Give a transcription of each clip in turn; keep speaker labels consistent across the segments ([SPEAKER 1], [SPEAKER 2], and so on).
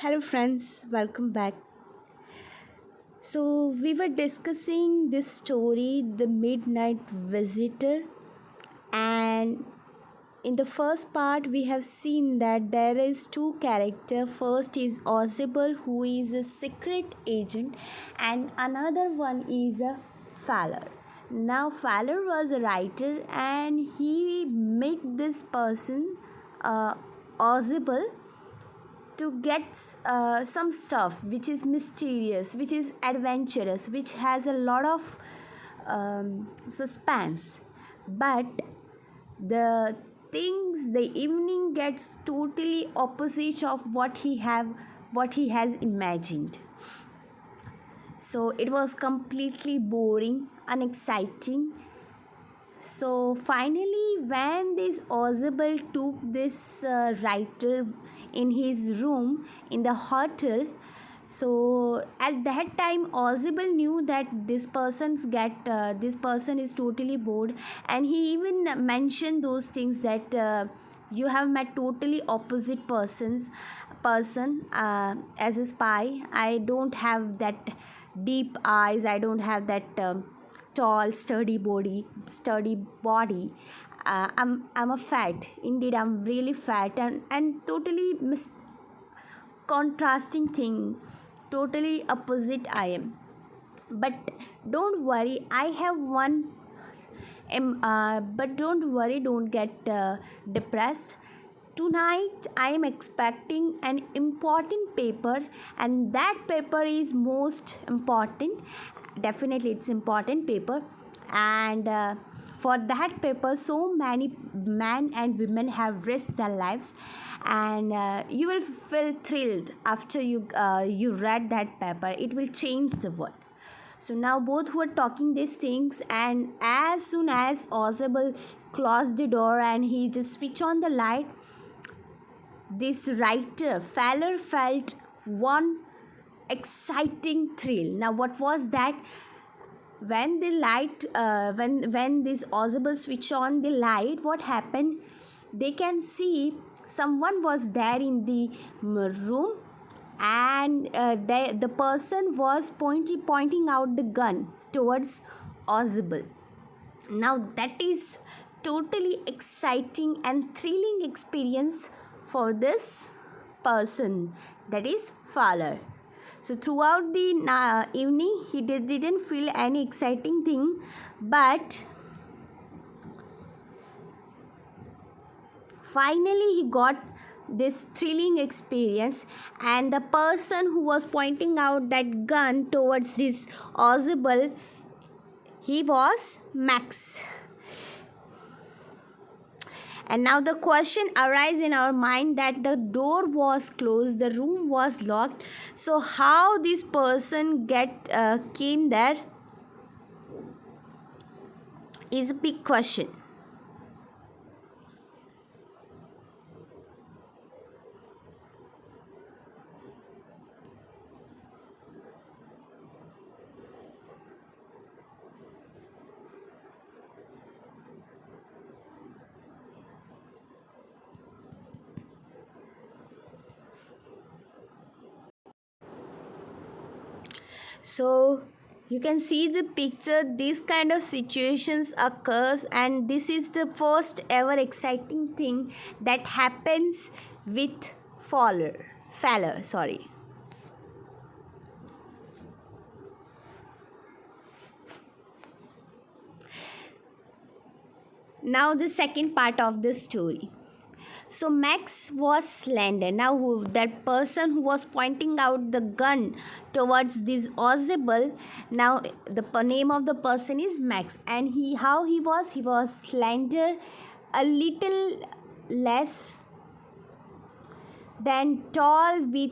[SPEAKER 1] Hello, friends, welcome back. So, we were discussing this story, The Midnight Visitor, and in the first part, we have seen that there is two character. First is Ozable, who is a secret agent, and another one is a Fowler. Now, Fowler was a writer, and he met this person, Ozable, to get some stuff which is mysterious, which is adventurous, which has a lot of suspense. But the the evening gets totally opposite of what he has imagined. So it was completely boring, unexciting. So finally, when this Ozable took this writer in his room in the hotel, so at that time Ozable knew that this person is totally bored, and he even mentioned those things that you have met totally opposite person as a spy. I don't have that deep eyes. I don't have that. Tall sturdy body. I'm a fat, indeed. I'm really fat, and totally contrasting thing, totally opposite I am. But don't worry, I have one. But don't worry, don't get depressed. Tonight I am expecting an important paper, and that paper is most important. Definitely it's important paper. And for that paper, so many men and women have risked their lives, and you will feel thrilled after you read that paper. It will change the world. So now both were talking these things, and as soon as Ozable closed the door and he just switched on the light, this writer Fowler felt one exciting thrill. Now what was that? When the light when this Ozable switch on the light, what happened? They can see someone was there in the room, and the person was pointing out the gun towards Ozable. Now that is totally exciting and thrilling experience for this person, that is Fowler. So throughout the evening, he didn't feel any exciting thing, but finally he got this thrilling experience, and the person who was pointing out that gun towards this Ozable, he was Max. And now the question arises in our mind that the door was closed, the room was locked. So how this person came there is a big question. So you can see the picture, these kind of situations occurs, and this is the first ever exciting thing that happens with Fowler, sorry. Now the second part of the story. So Max was slender. Now that person who was pointing out the gun towards this Ozable, now the name of the person is Max, and he was slender, a little less than tall, with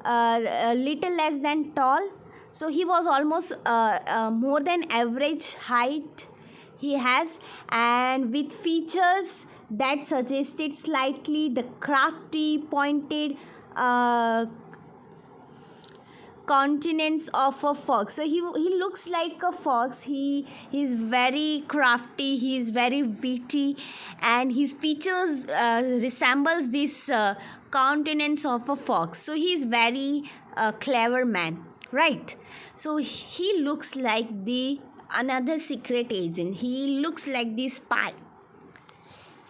[SPEAKER 1] a little less than tall. So he was almost more than average height he has, and with features that suggested slightly the crafty, pointed countenance of a fox. So he looks like a fox. He's very crafty, he is very witty, and his features resembles this countenance of a fox. So he is very clever man, right? So he looks like the another secret agent, he looks like the spy.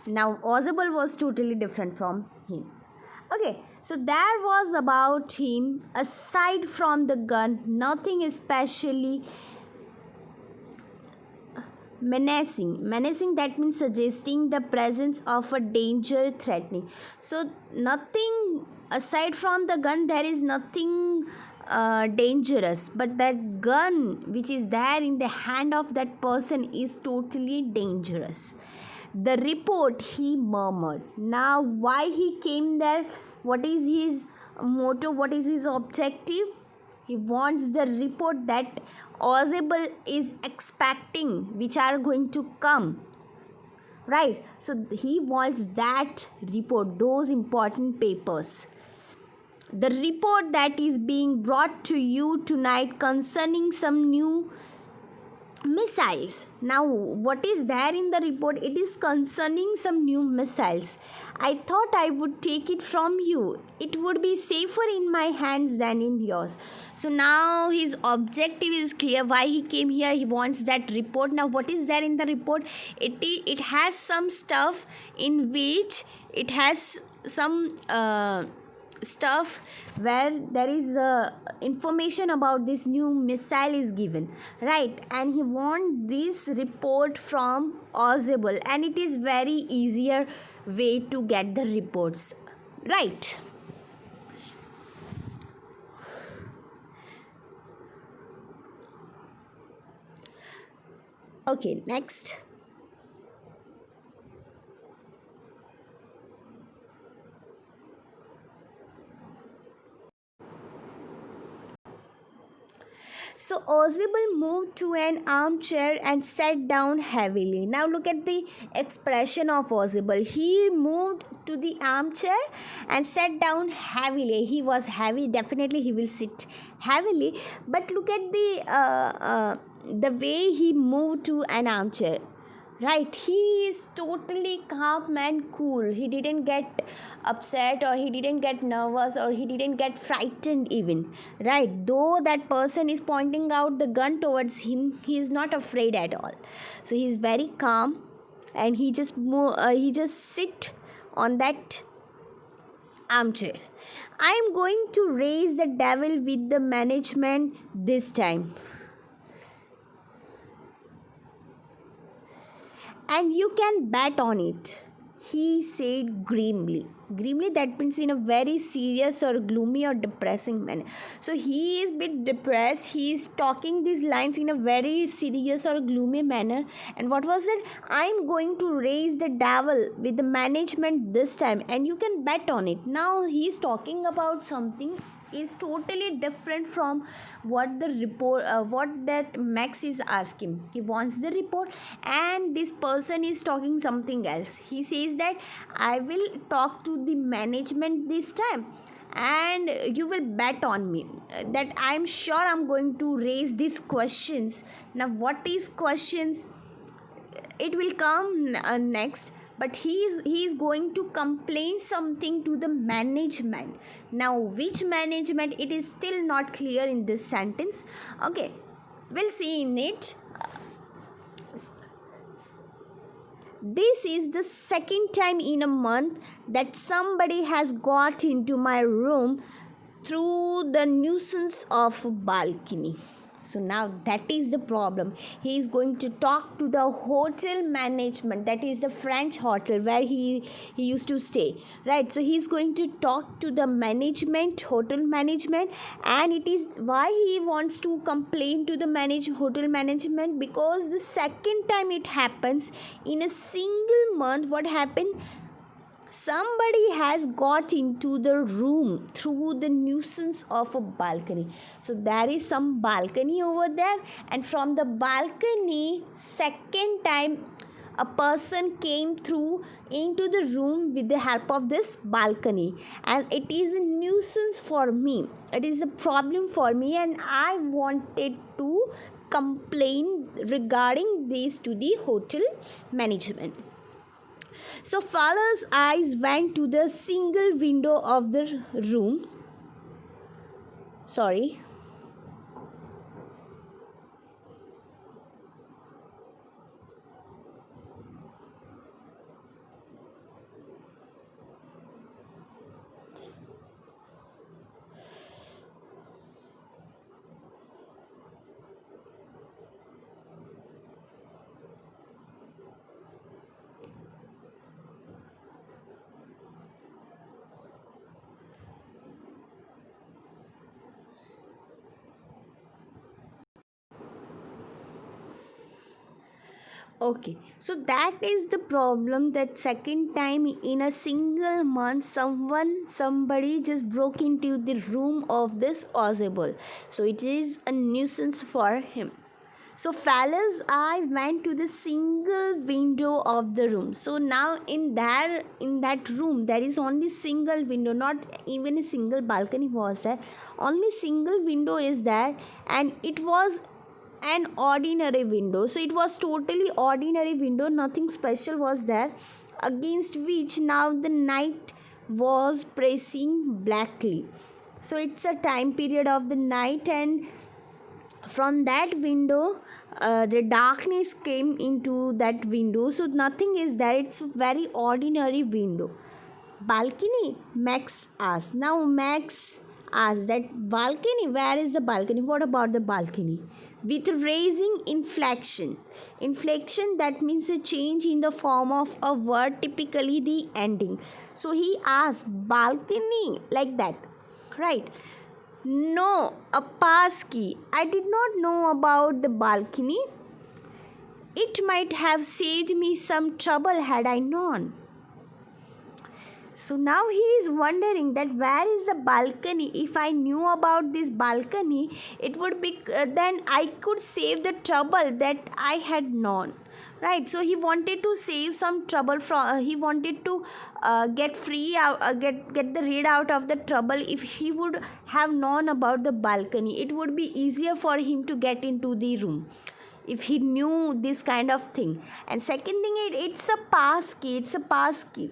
[SPEAKER 1] Now Ozable was totally different from him. Okay, so that was about him. Aside from the gun, nothing especially menacing. Menacing, that means suggesting the presence of a danger, threatening. So nothing aside from the gun, there is nothing dangerous, but that gun which is there in the hand of that person is totally dangerous. The report, he murmured. Now, why he came there? What is his motto? What is his objective? He wants the report that Ozable is expecting, which are going to come. Right? So, he wants that report, those important papers. The report that is being brought to you tonight concerning some new missiles. Now, what is there in the report? It is concerning some new missiles. I thought I would take it from you. It would be safer in my hands than in yours. So now his objective is clear. Why he came here? He wants that report. Now, what is there in the report? It has some stuff in which it has some stuff where there is information about this new missile is given, right? And he want this report from Ozable, and it is very easier way to get the reports, right? Okay, next. So Ozable moved to an armchair and sat down heavily. Now look at the expression of Ozable. He moved to the armchair and sat down heavily. He was heavy. Definitely he will sit heavily. But look at the way he moved to an armchair. Right, he is totally calm and cool. He didn't get upset, or he didn't get nervous, or he didn't get frightened even. Right, though that person is pointing out the gun towards him, he is not afraid at all. So he is very calm, and he just sit on that armchair. I am going to raise the devil with the management this time. And you can bet on it, he said grimly. Grimly, that means in a very serious or gloomy or depressing manner. So he is a bit depressed. He is talking these lines in a very serious or gloomy manner. And what was it? I'm going to raise the devil with the management this time, and you can bet on it. Now he is talking about something is totally different from what the report what that Max is asking. He wants the report, and this person is talking something else. He says that I will talk to the management this time, and you will bet on me that I'm sure I'm going to raise these questions. Now what is questions? It will come next, but he is going to complain something to the management. Now which management, it is still not clear in this sentence. Okay, we'll see in it. This is the second time in a month that somebody has got into my room through the nuisance of a balcony. So now that is the problem. He is going to talk to the hotel management, that is the French hotel where he used to stay, right? So he is going to talk to the management, hotel management, and it is why he wants to complain to the hotel management, because the second time it happens in a single month. What happened? Somebody has got into the room through the nuisance of a balcony. So there is some balcony over there, and from the balcony second time a person came through into the room with the help of this balcony, and it is a nuisance for me, it is a problem for me, and I wanted to complain regarding this to the hotel management. So Fowler's eyes went to the single window of the room. Sorry. Okay, so that is the problem, that second time in a single month somebody just broke into the room of this Ozable. So it is a nuisance for him. So Fowler's eye went to the single window of the room. So now in that room there is only single window, not even a single balcony was there. Only single window is there, and it was an ordinary window. So it was totally ordinary window, nothing special was there, against which now the night was pressing blackly. So it's a time period of the night, and from that window the darkness came into that window. So nothing is there, it's a very ordinary window. Balcony, Max asked. Now Max asked that balcony, where is the balcony? What about the balcony? With raising inflection. Inflection, that means a change in the form of a word, typically the ending. So he asked balcony like that, right? No, a pass key. I did not know about the balcony. It might have saved me some trouble had I known. So now he is wondering that where is the balcony? If I knew about this balcony, it would be then I could save the trouble that I had known. Right, so he wanted to save some trouble from. He wanted to get free out, get the rid out of the trouble. If he would have known about the balcony, it would be easier for him to get into the room if he knew this kind of thing. And second thing, it's a pass key. It's a pass key.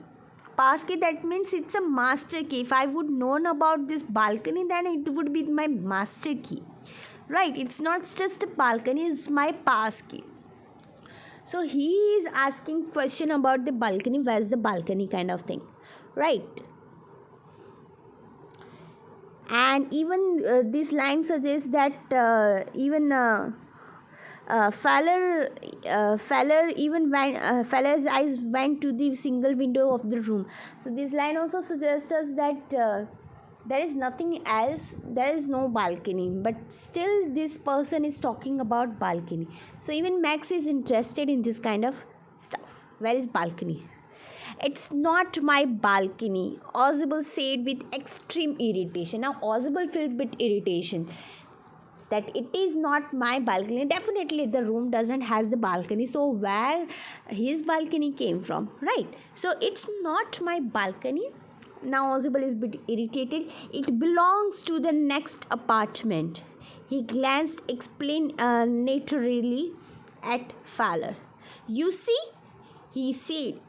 [SPEAKER 1] Pass key, that means it's a master key. If I would known about this balcony, then it would be my master key. Right, it's not just a balcony, it's my pass key. So he is asking question about the balcony, where's the balcony kind of thing, right? And even this line suggests that even Fowler even Fowler's eyes went to the single window of the room. So this line also suggests us that there is nothing else, there is no balcony, but still this person is talking about balcony. So even Max is interested in this kind of stuff. Where is balcony? It's not my balcony, Ozable said with extreme irritation. Now Ozable felt with irritation that it is not my balcony. Definitely the room doesn't has the balcony, so where his balcony came from, right? So it's not my balcony. Now Ozable is a bit irritated. It belongs to the next apartment. He glanced explanatorily at Fowler. You see, he said,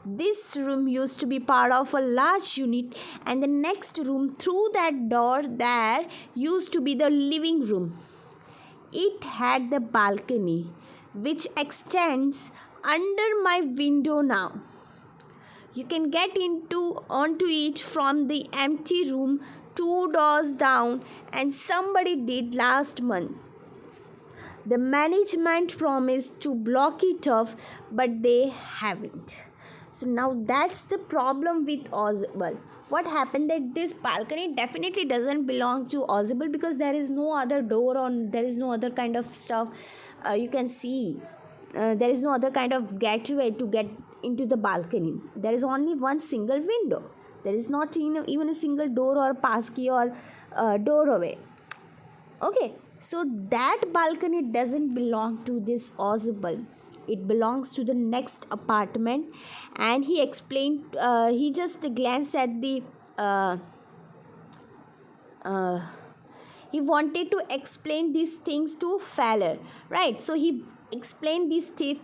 [SPEAKER 1] this room used to be part of a large unit, and the next room through that door there used to be the living room. It had the balcony, which extends under my window now. You can get onto it from the empty room 2 doors down, and somebody did last month. The management promised to block it off, but they haven't. So now that's the problem with Ozable. What happened that this balcony definitely doesn't belong to Ozable, because there is no other door on, there is no other kind of stuff you can see. There is no other kind of gateway to get into the balcony. There is only one single window. There is not even a single door or passkey or doorway. Okay, so that balcony doesn't belong to this Ozable. it belongs to the next apartment. And he explained, he just glanced at the uh, he wanted to explain these things to Fowler, right? So he explained these things,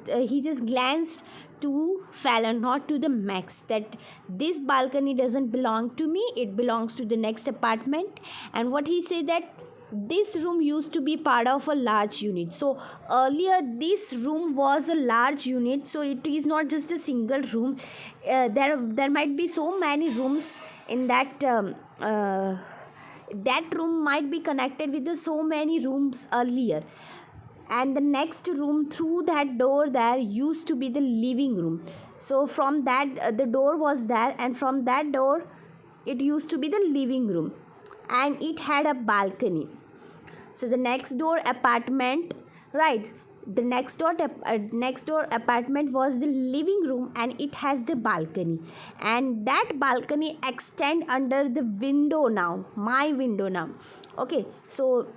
[SPEAKER 1] he just glanced to Fowler, not to the Max, that this balcony doesn't belong to me, it belongs to the next apartment. And what he said, that this room used to be part of a large unit. So earlier this room was a large unit, so it is not just a single room. There might be so many rooms in that that room might be connected with the so many rooms earlier. And the next room through that door there used to be the living room. So from that the door was there, and from that door it used to be the living room, and it had a balcony. So the next door apartment, right, the next door apartment was the living room, and it has the balcony, and that balcony extend under the window now, my window now. Okay, so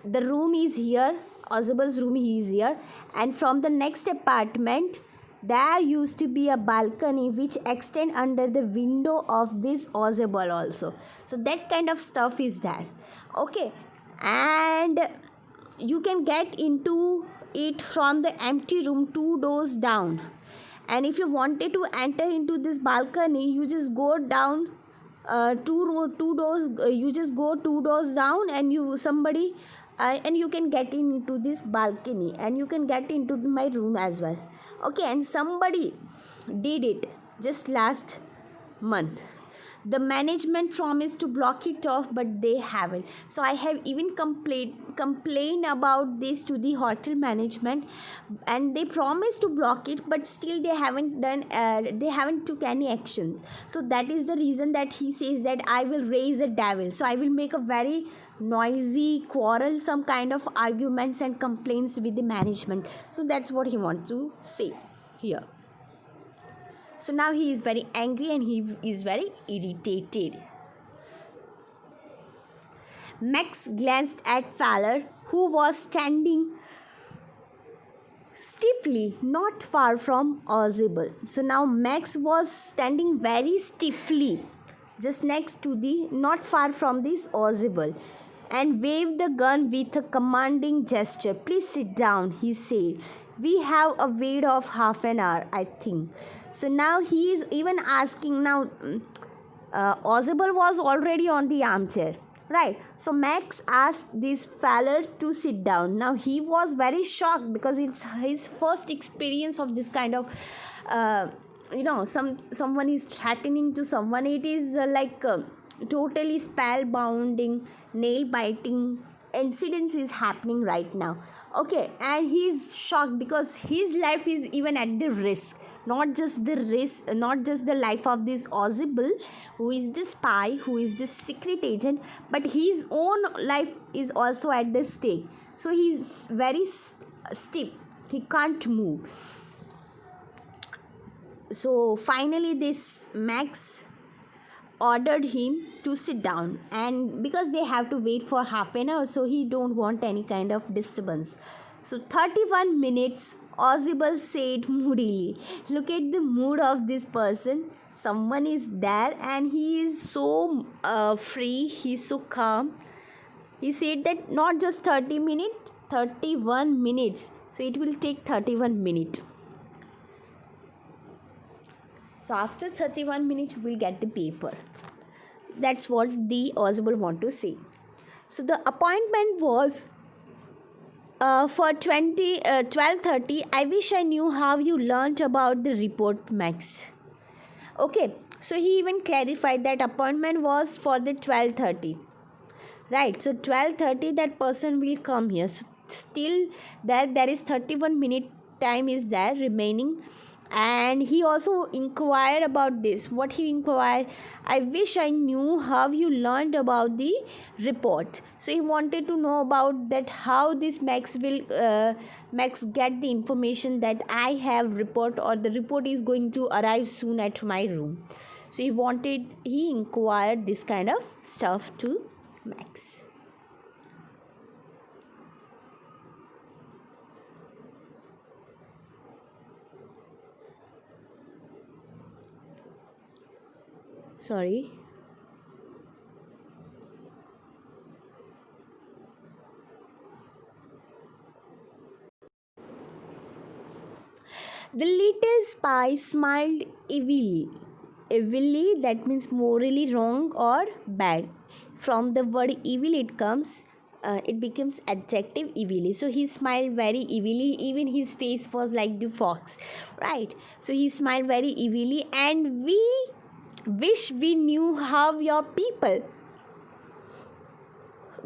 [SPEAKER 1] the room is here, Ozabel's room is here, and from the next apartment there used to be a balcony which extend under the window of this Ozabel also. So that kind of stuff is there. Okay, and you can get into it from the empty room 2 doors down. And if you wanted to enter into this balcony, you just go down two doors, you just go 2 doors down, and you can get into this balcony, and you can get into my room as well. Okay, and somebody did it just last month. The management promised to block it off, but they haven't. So I have even complained about this to the hotel management, and they promised to block it, but still they haven't took any actions. So that is the reason that he says that I will raise a devil. So I will make a very noisy quarrel, some kind of arguments and complaints with the management. So that's what he wants to say here. So now he is very angry and he is very irritated. Max glanced at Fowler, who was standing stiffly not far from Ozabel. So now Max was standing very stiffly just next to the, not far from this Ozabel, and waved the gun with a commanding gesture. Please sit down, he said. We have a wait of half an hour, I think. So now he is even asking now. Ozabel was already on the armchair, right? So Max asked this Fowler to sit down. Now he was very shocked because it's his first experience of this kind of someone is threatening to someone. It is totally spellbinding, nail biting incidents is happening right now. Okay, and he's shocked because his life is even at the risk. Not just the life of this Ozabel, who is the spy, who is the secret agent, but his own life is also at the stake. So he's very stiff, he can't move. So finally this Max ordered him to sit down, and because they have to wait for half an hour, so he don't want any kind of disturbance. So 31 minutes, Ozabel said moodily. Look at the mood of this person. Someone is there and he is so free, he's so calm. He said that not just 30 minutes, 31 minutes. So it will take 31 minutes. So after 31 minutes, we'll get the paper. That's what the Ozabel want to say. So the appointment was for 12:30. I wish I knew how you learnt about the report, Max. Okay, so he even clarified that appointment was for the 12:30. Right, so 12:30 that person will come here. So still there is 31 minute time is there remaining. And he also inquired about this. What he inquired, I wish I knew how you learned about the report. So he wanted to know about that, how this Max get the information that I have report, or the report is going to arrive soon at my room. So he inquired this kind of stuff to Max. Sorry. The little spy smiled evilly. Evilly, that means morally wrong or bad. From the word evil, it becomes adjective evilly. So he smiled very evilly. Even his face was like the fox, right? So he smiled very evilly, and we wish we knew how your people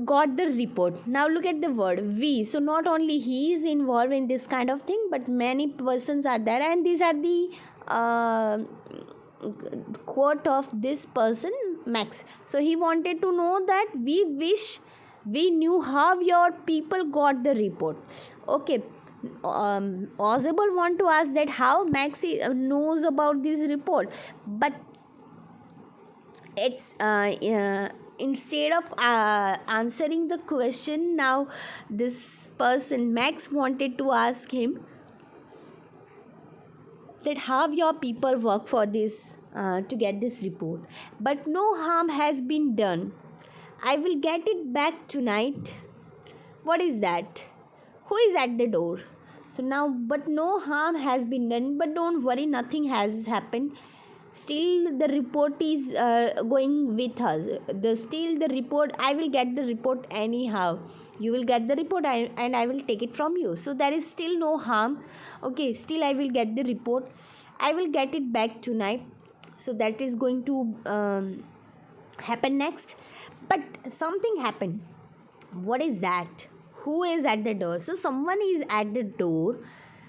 [SPEAKER 1] got the report. Now look at the word we. So not only he is involved in this kind of thing, but many persons are there, and these are the uh, quote of this person, Max. So he wanted to know that we wish we knew how your people got the report. Okay. Ozable want to ask that how Max knows about this report, but it's instead of answering the question, now this person Max wanted to ask him that how your people work for this to get this report, but no harm has been done. I will get it back tonight. What is that? Who is at the door? So now, but no harm has been done, but don't worry, nothing has happened. Still the report is going with us. The still the report, I will get the report anyhow. You will get the report, and I will take it from you. So there is still no harm. Okay, still I will get the report. I will get it back tonight. So that is going to happen next. But something happened. What is that? Who is at the door? So someone is at the door.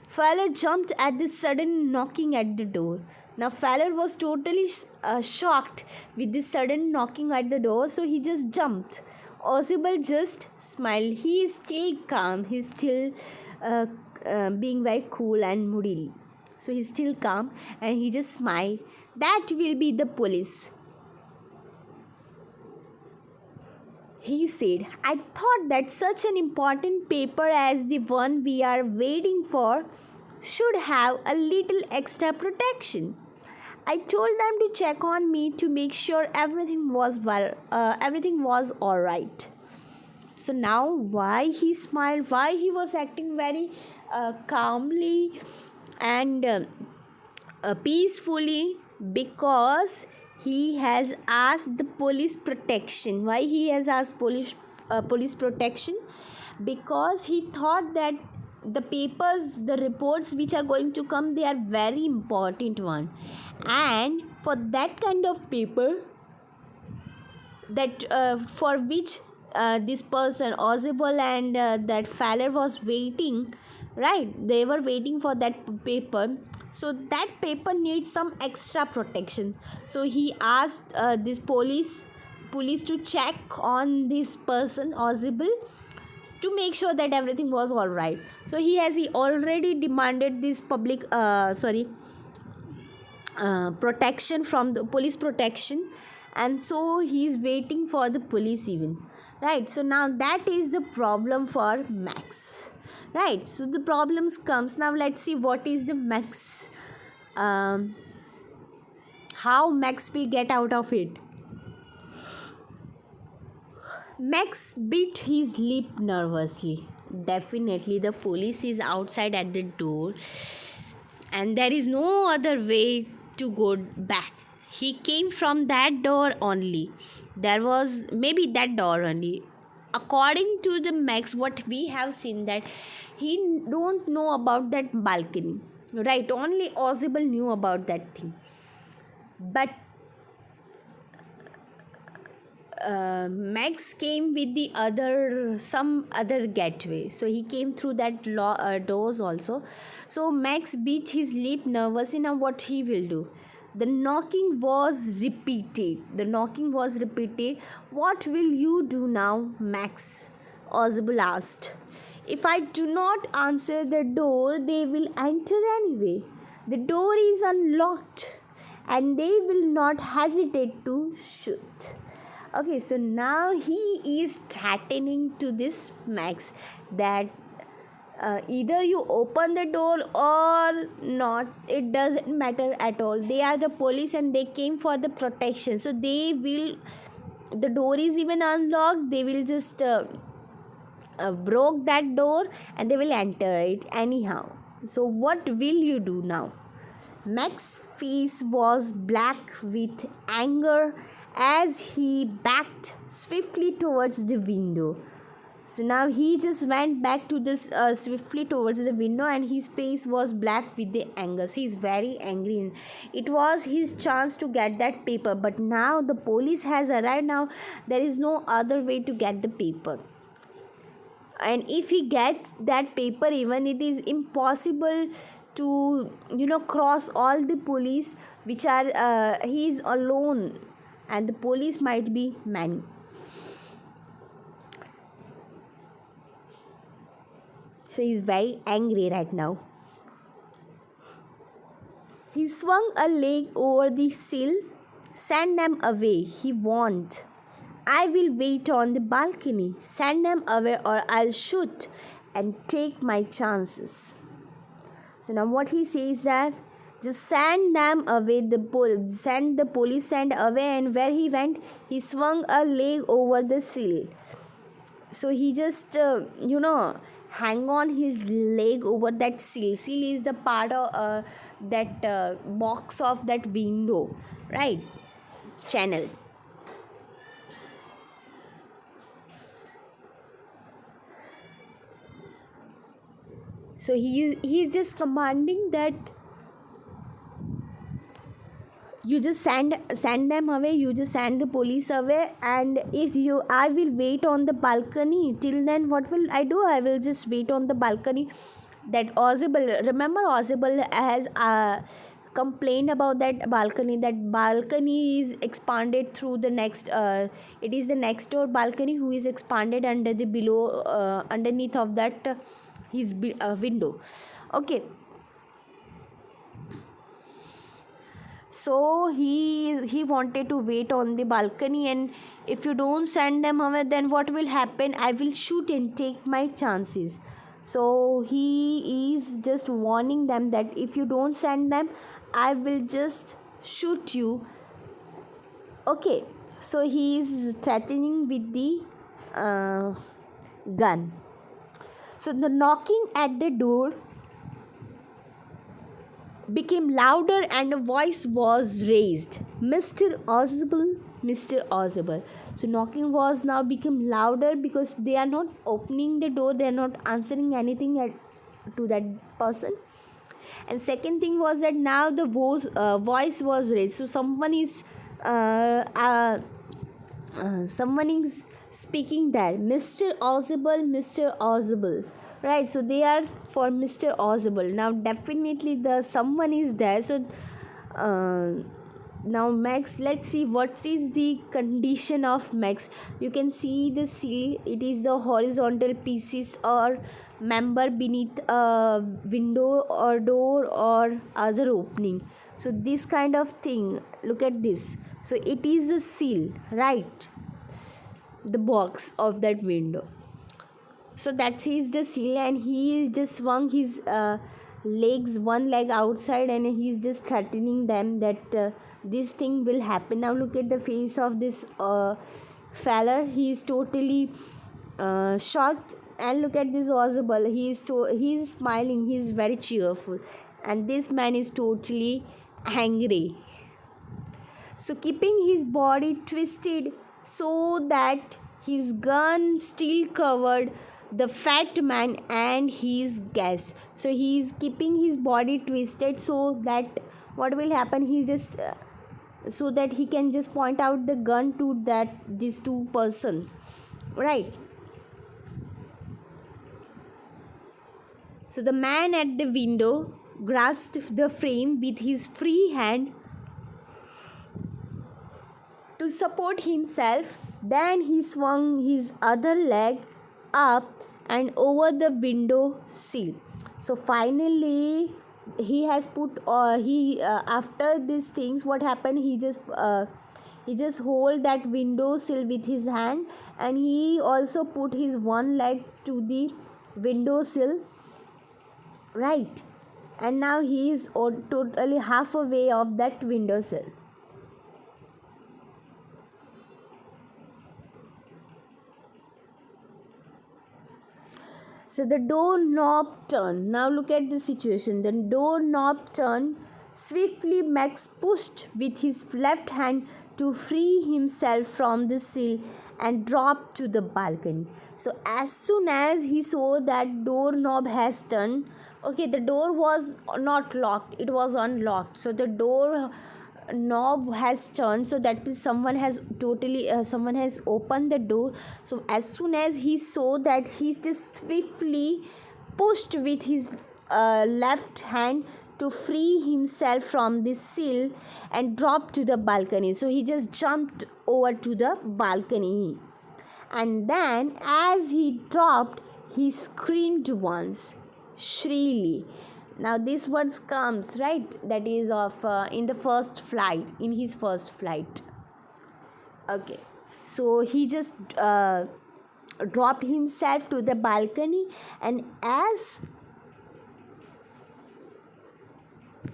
[SPEAKER 1] Fowler jumped at the sudden knocking at the door. Now Fowler was totally shocked with this sudden knocking at the door, so he just jumped. Oswald just smiled. He is still calm. He's still uh, being very cool and moody. So he's still calm, and he just smiled. That will be the police. He said, I thought that such an important paper as the one we are waiting for should have a little extra protection. I told them to check on me to make sure everything was all right. So now, why he smiled? Why he was acting very calmly and peacefully? Because he has asked the police protection. Why he has asked police protection? Because he thought that the papers, the reports which are going to come, they are very important one, and for that kind of paper, that for which this person Ozable and that Fowler was waiting, right? They were waiting for that paper. So that paper needs some extra protection. So he asked this police to check on this person Ozable to make sure that everything was all right. So he already demanded this public protection from the police protection, and so he is waiting for the police even, right? So now that is the problem for Max, right? So the problems comes now. Let's see what is the Max, how Max will get out of it. Max bit his lip nervously. Definitely the police is outside at the door, and there is no other way to go back. He came from that door only. There was maybe that door only. According to the Max, what we have seen, that he don't know about that balcony, right? Only Ozable knew about that thing. But Max came with the some other gateway, so he came through that doors also. So Max beat his lip nervous. Now what he will do? The knocking was repeated. What will you do now, Max? Ozable asked. If I do not answer the door, they will enter anyway. The door is unlocked, and they will not hesitate to shoot. Okay, so now he is threatening to this Max that either you open the door or not, it doesn't matter at all. They are the police and they came for the protection, so they will, the door is even unlocked, they will just broke that door and they will enter it anyhow. So what will you do now? Max's face was black with anger as he backed swiftly towards the window. So now he just went back to this swiftly towards the window, and his face was black with the anger. So he's very angry. It was his chance to get that paper, but now the police has arrived. Now there is no other way to get the paper. And if he gets that paper, even it is impossible to cross all the police, which are he is alone, and the police might be many. So he's very angry right now. He swung a leg over the sill. Send them away, he warned. I will wait on the balcony. Send them away or I'll shoot and take my chances. So now what he says that just send them away, send the police send away, and where he went, he swung a leg over the sill. So he just hang on his leg over that sill. Sill is the part of that box of that window, right? Channel. So he is just commanding that you just send them away, you just send the police away, and if you I will wait on the balcony. Till then what will I do? I will just wait on the balcony. That Ozable, remember Ozable has complained about that balcony. That balcony is expanded through the next it is the next door balcony who is expanded under the below underneath of that his window. Okay, so he wanted to wait on the balcony, and if you don't send them away, then what will happen? I will shoot and take my chances. So he is just warning them that if you don't send them, I will just shoot you. Okay, so he is threatening with the gun. So the knocking at the door became louder and a voice was raised. Mr. Ozable, Mr. Ozable. So knocking was now become louder because they are not opening the door, they are not answering anything to that person. And second thing was that now the voice was raised. So someone is speaking there. Mr. Ozable, Mr. Ozable. Right, so they are for Mr. Ozable. Now definitely the someone is there. So now Max, let's see what is the condition of Max. You can see the seal. It is the horizontal pieces or member beneath a window or door or other opening. So this kind of thing, look at this. So it is a seal, right? The box of that window. So that is the seal, and he just swung his legs, one leg outside, and he's just threatening them that this thing will happen. Now look at the face of this fella. He is totally shocked, and look at this Ozable. He is smiling. He is very cheerful, and this man is totally angry. So keeping his body twisted so that his gun still covered the fat man and his guest. So he is keeping his body twisted so that what will happen, he just so that he can just point out the gun to these two person, right? So the man at the window grasped the frame with his free hand to support himself. Then he swung his other leg up and over the window sill. So finally he has put after these things, what happened, he just hold that window sill with his hand, and he also put his one leg to the window sill, right? And now he is totally half away of that windowsill. So the doorknob turned. Now look at the situation. The doorknob turned. Swiftly, Max pushed with his left hand to free himself from the sill and dropped to the balcony. So as soon as he saw that doorknob has turned, okay, the door was not locked; it was unlocked. So the door knob has turned, so that means someone has opened the door. So as soon as he saw that, he just swiftly pushed with his left hand to free himself from the sill and dropped to the balcony. So he just jumped over to the balcony, and then as he dropped, he screamed once shrilly. Now this word comes, right, that is of in his first flight. Okay, so he just dropped himself to the balcony, and as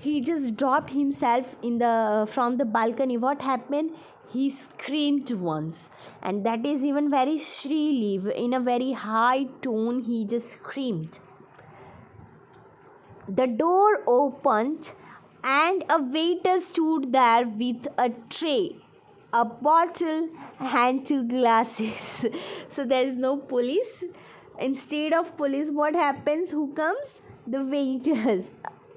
[SPEAKER 1] he just dropped himself in the from the balcony, what happened, he screamed once, and that is even very shrilly, in a very high tone he just screamed. The door opened, and a waiter stood there with a tray, a bottle, and two glasses. So there is no police. Instead of police, what happens? Who comes? The waiters.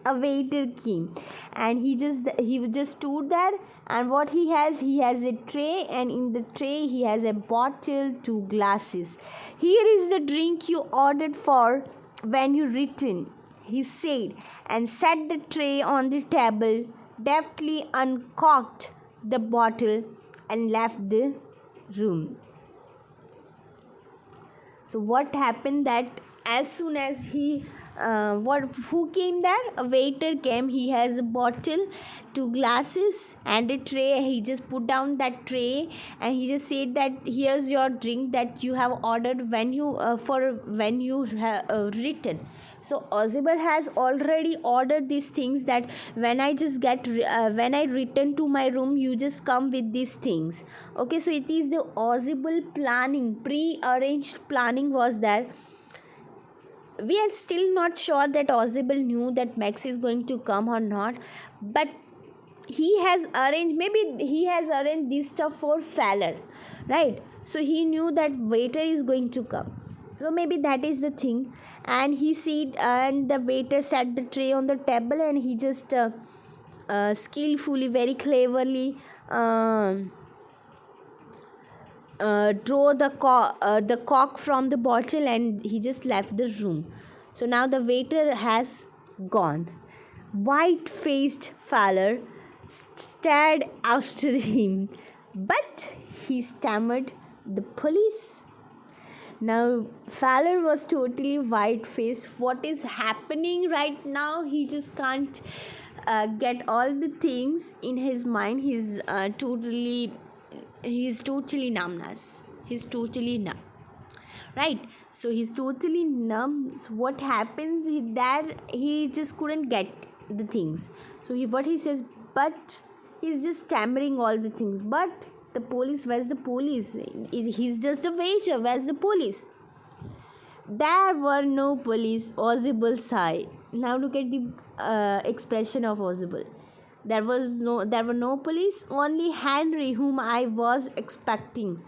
[SPEAKER 1] A waiter came, and he just stood there. And what he has a tray, and in the tray he has a bottle, two glasses. Here is the drink you ordered for when you returned, he said, and set the tray on the table, deftly uncorked the bottle, and left the room. So what happened that as soon as he who came there, a waiter came, he has a bottle, two glasses, and a tray. He just put down that tray, and he just said that here's your drink that you have ordered when you written. So Audible has already ordered these things, that when I return to my room, you just come with these things. Okay, so it is the Audible planning, pre-arranged planning was there. We are still not sure that Audible knew that Max is going to come or not, but maybe he has arranged this stuff for Fowler, right? So he knew that waiter is going to come. So maybe that is the thing. And the waiter set the tray on the table, and he just skillfully, very cleverly draw the cork from the bottle, and he just left the room. So now the waiter has gone. White-faced Fowler stared after him, but he stammered, "The police." Now Fowler was totally white-faced. What is happening right now? He just can't get all the things in his mind. He's totally numbness. He's totally numb, right? So he's totally numb. So what happens is that he just couldn't get the things. So what he says, but he's just stammering all the things. But the police, where's the police? He's just a waiter. Where's the police? There were no police. Audible sighed. Now look at the expression of Audible. There were no police, only Henry, whom I was expecting.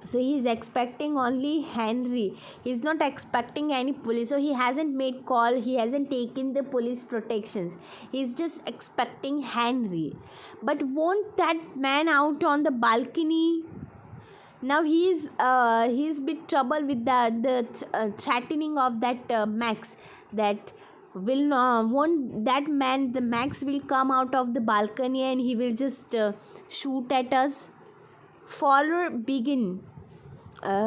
[SPEAKER 1] So he is expecting only Henry. He is not expecting any police. So he hasn't made call. He hasn't taken the police protections. He is just expecting Henry. But won't that man out on the balcony? Now he's bit trouble with the threatening of that Max, that won't that man, the Max, will come out of the balcony and he will just shoot at us. Fowler began.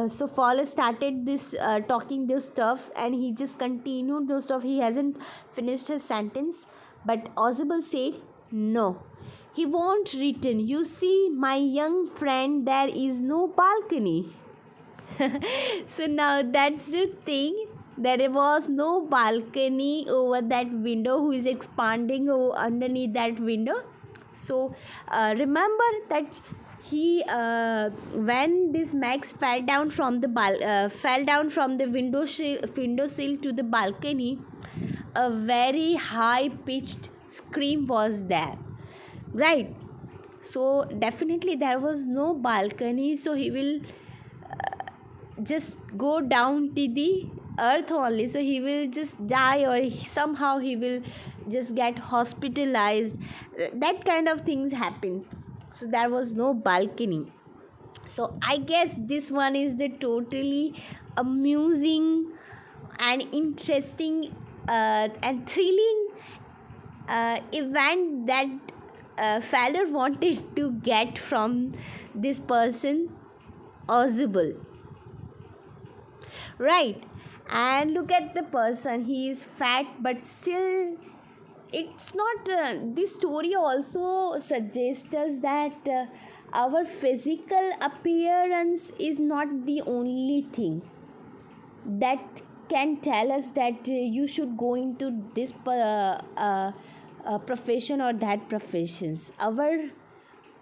[SPEAKER 1] So Fowler started this talking those stuffs, and he just continued those stuff. He hasn't finished his sentence, but Audible said, "No, he won't return. You see, my young friend, there is no balcony." So now that's the thing. There was no balcony over that window who is expanding underneath that window. So remember that he when this Max fell down from the fell down from the window sill to the balcony, a very high pitched scream was there, right? So definitely there was no balcony, so he will just go down to the earth only, so he will just die, or somehow he will just get hospitalized. That kind of things happens. So there was no balcony. So I guess this one is the totally amusing and interesting and thrilling event that Fowler wanted to get from this person, Ozable, right? And look at the person, he is fat, but still it's not this story also suggests us that our physical appearance is not the only thing that can tell us that you should go into this profession or that professions. Our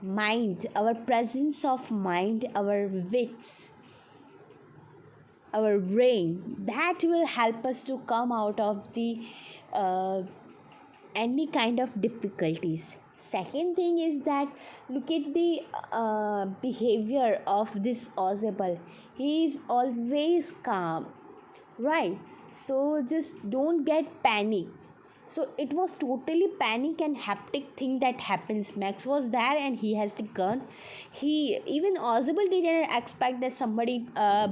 [SPEAKER 1] mind, our presence of mind, our wits, our brain, that will help us to come out of the uh, any kind of difficulties. Second thing is that look at the behavior of this Ozable. He is always calm, right? So just don't get panic. So it was totally panic and hectic thing that happens. Max was there and he has the gun. He even Ozable didn't expect that somebody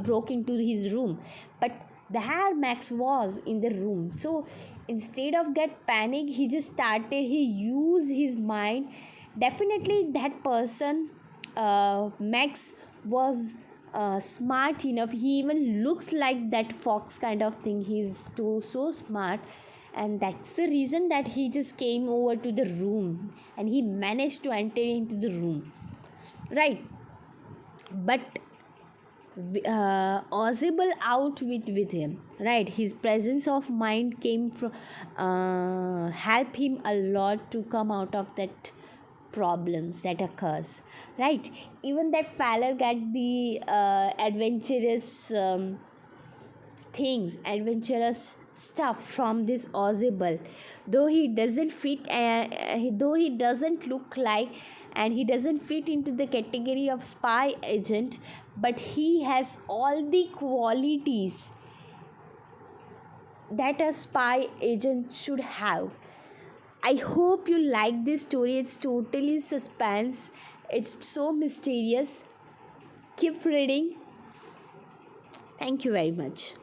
[SPEAKER 1] broke into his room, but there Max was in the room. So instead of get panic, he just started. He used his mind. Definitely that person, Max was smart enough. He even looks like that fox kind of thing. He's so smart, and that's the reason that he just came over to the room and he managed to enter into the room, right? But Ozable out with him, right? His presence of mind came from help him a lot to come out of that problems that occurs, right? Even that Fowler get the adventurous things, adventurous stuff from this Ozable, though he doesn't fit, though he doesn't look like, and he doesn't fit into the category of spy agent, but he has all the qualities that a spy agent should have. I hope you like this story. It's totally suspense. It's so mysterious. Keep reading. Thank you very much.